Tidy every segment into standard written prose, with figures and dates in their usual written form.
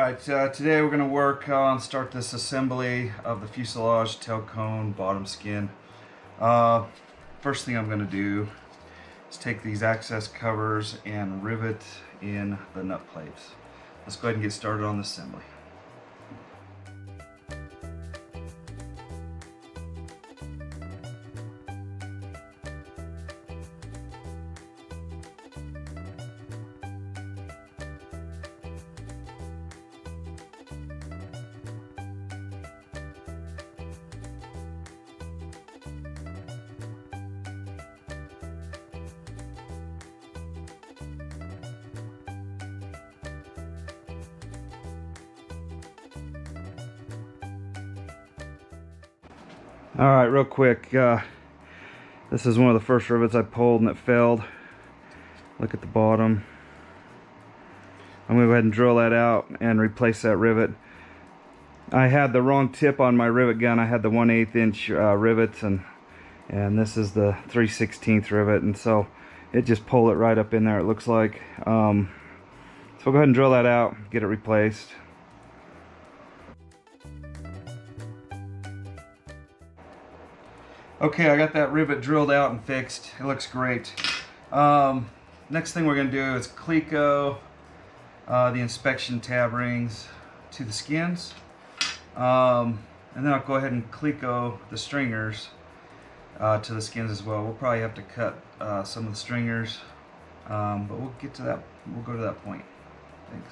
Alright, today we're going to work on start this assembly of the Fuselage Tailcone Bottom skin. First thing I'm going to do is take these access covers and rivet in the nut plates. Let's go ahead and get started on the assembly. Alright, real quick, this is one of the first rivets I pulled and it failed. Look at the bottom. I'm going to go ahead and drill that out and replace that rivet. I had the wrong tip on my rivet gun. I had the 1/8 inch rivets and this is the 3/16 rivet, and so it just pulled it right up in there, it looks like. So we'll go ahead and drill that out, get it replaced. Okay, I got that rivet drilled out and fixed. It looks great. Next thing we're going to do is Clecoed the inspection tab rings to the skins. And then I'll go ahead and Clecoed the stringers to the skins as well. We'll probably have to cut some of the stringers, but we'll get to that. We'll go to that point. Thanks.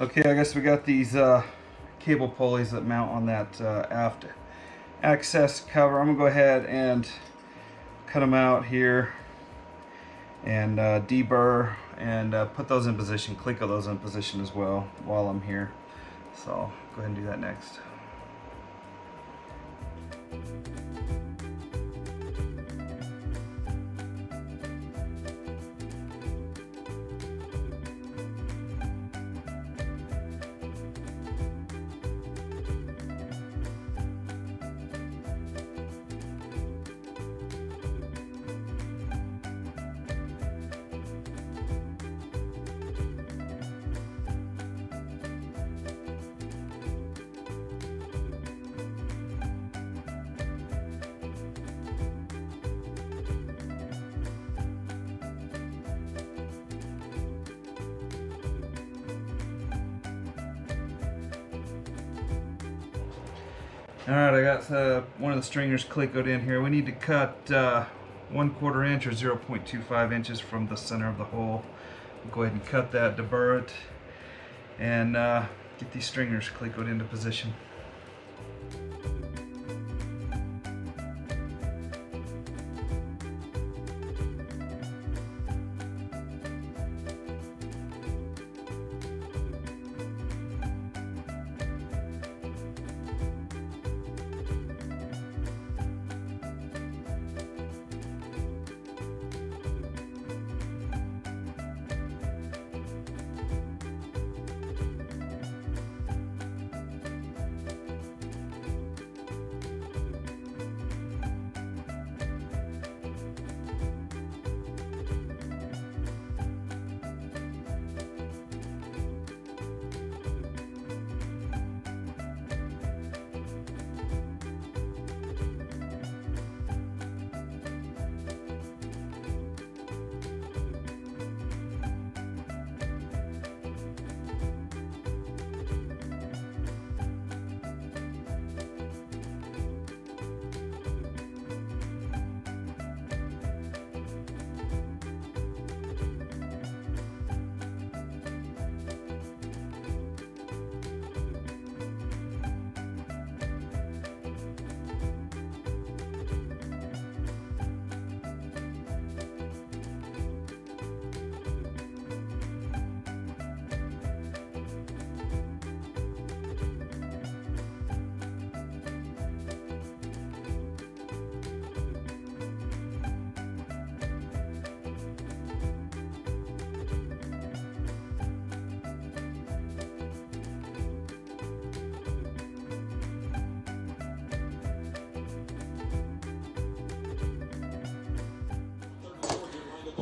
Okay, I guess we got these cable pulleys that mount on that aft access cover. I'm gonna go ahead and cut them out here and deburr and put those in position, Clecoed those in position as well while I'm here. So go ahead and do that next. Alright, I got one of the stringers Clecoed in here. We need to cut 1/4 inch or 0.25 inches from the center of the hole. We'll go ahead and cut that, deburr it, and get these stringers Clecoed into position.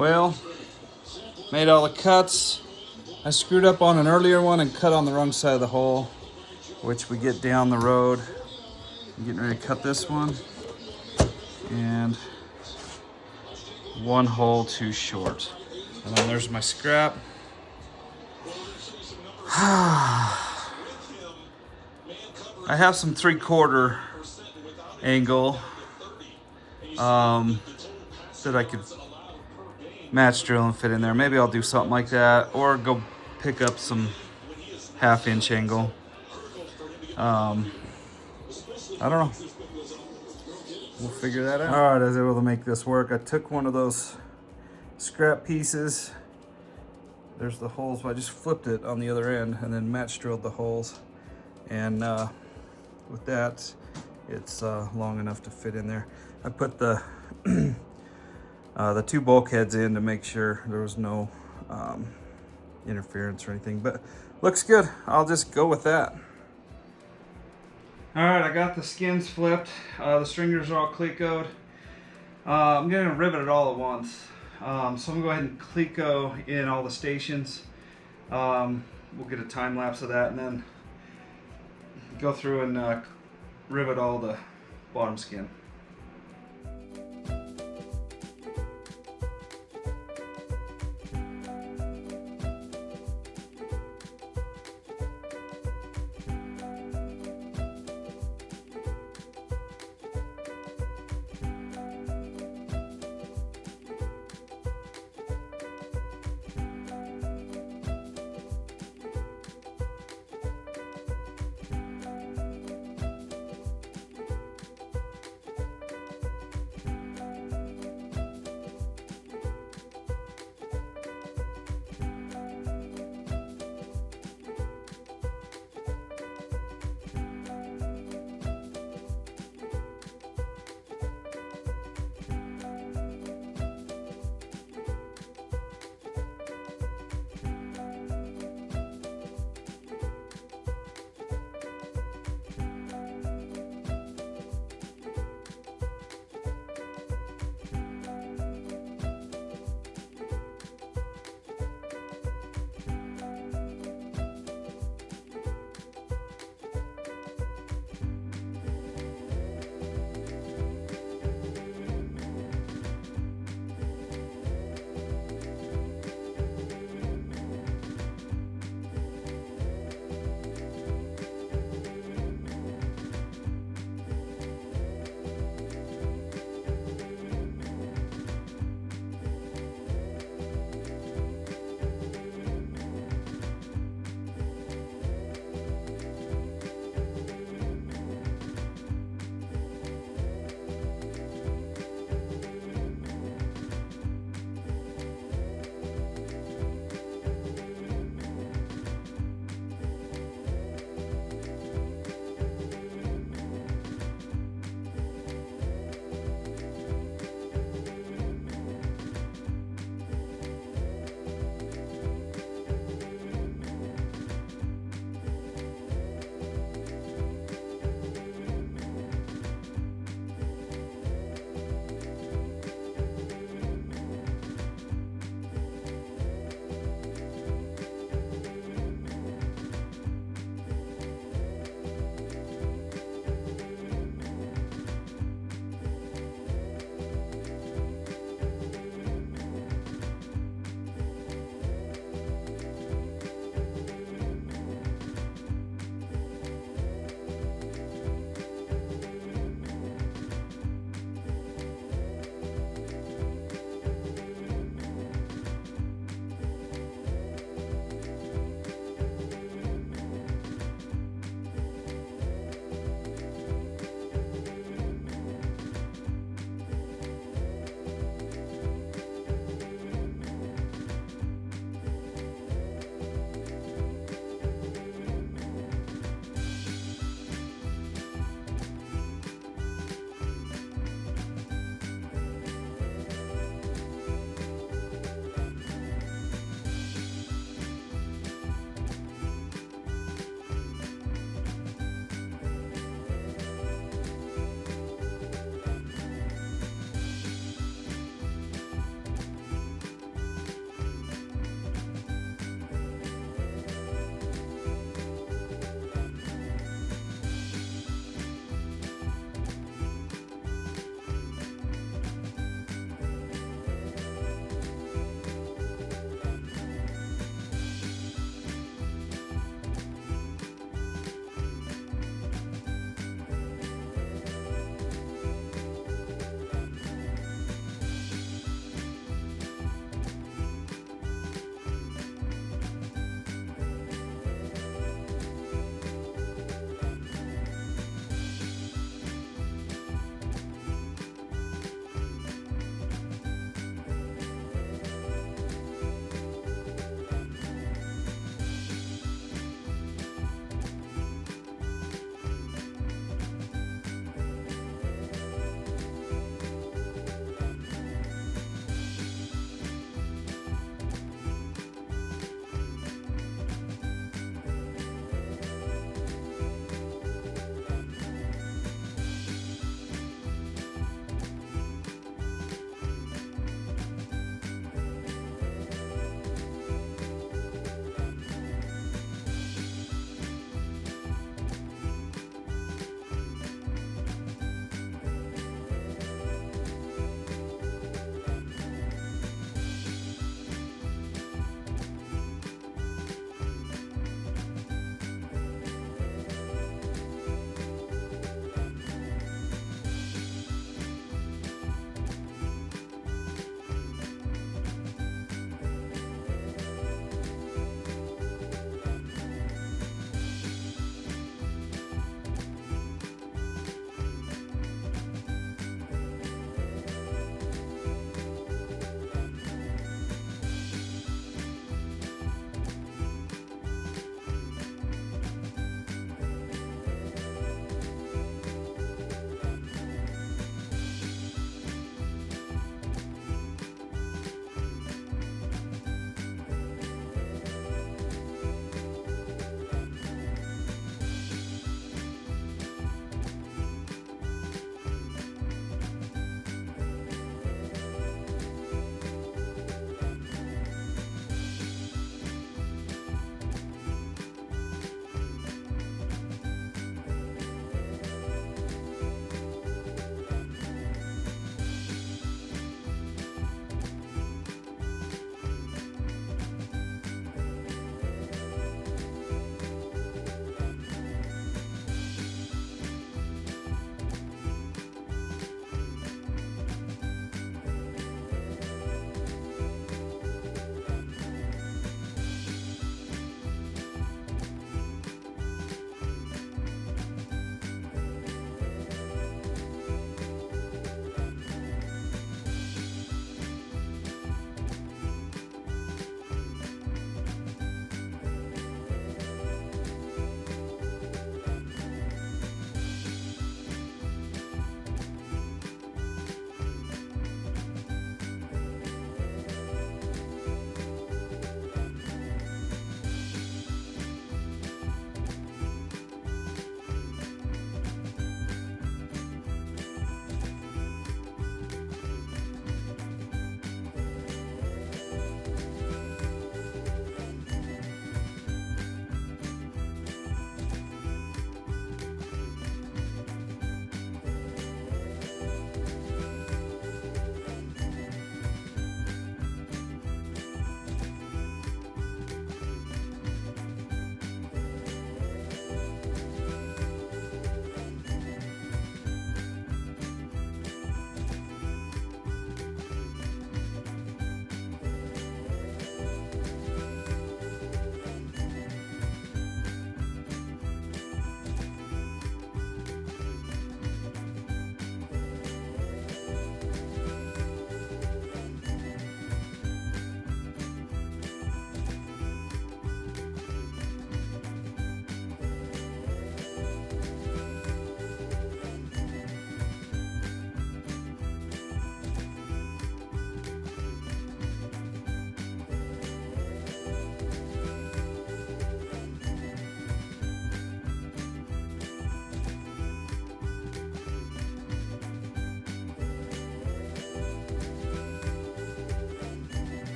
Well, made all the cuts. I screwed up on an earlier one and cut on the wrong side of the hole, which we get down the road. I'm getting ready to cut this one. And one hole too short. And then there's my scrap. I have some 3/4 angle that I could match drill and fit in there. Maybe I'll do something like that, or go pick up some 1/2 inch angle. I don't know. We'll figure that out. All right, I was able to make this work. I took one of those scrap pieces. There's the holes. I just flipped it on the other end and then match drilled the holes. And with that, it's long enough to fit in there. I put the the 2 bulkheads in to make sure there was no interference or anything, but looks good. I'll just go with that. All right, I got the skins flipped. The stringers are all Clecoed. I'm gonna rivet it all at once. So I'm gonna go ahead and Cleco in all the stations. We'll get a time lapse of that and then go through and rivet all the bottom skin.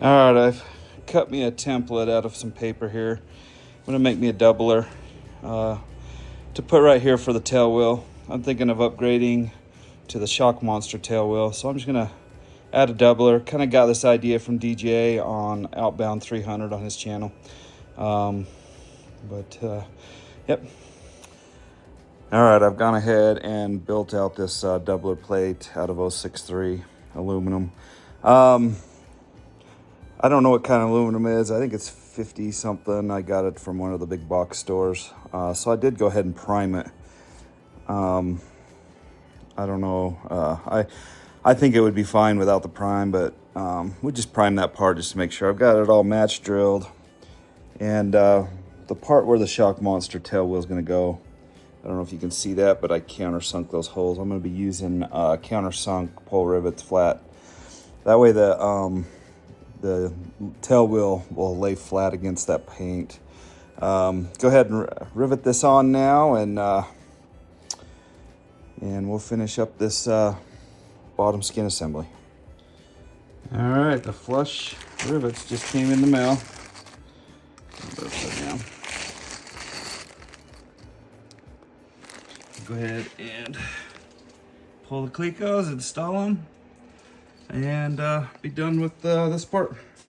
All right, I've cut me a template out of some paper here. I'm gonna make me a doubler to put right here for the tail wheel. I'm thinking of upgrading to the Shock Monster tail wheel, so I'm just gonna add a doubler. Kind of got this idea from DJ on Outbound 300 on his channel. Yep. All right, I've gone ahead and built out this doubler plate out of 063 aluminum. I don't know what kind of aluminum it is. I think it's 50 something. I got it from one of the big box stores. So I did go ahead and prime it. I don't know. I think it would be fine without the prime, but we just prime that part just to make sure. I've got it all match drilled. And the part where the Shock Monster tail wheel is going to go, I don't know if you can see that, but I countersunk those holes. I'm going to be using countersunk pull rivets flat. That way the tail wheel will lay flat against that paint. Go ahead and rivet this on now, and we'll finish up this bottom skin assembly. All right, the flush rivets just came in the mail. Down. Go ahead and pull the Clecoeds, install them, and be done with this part.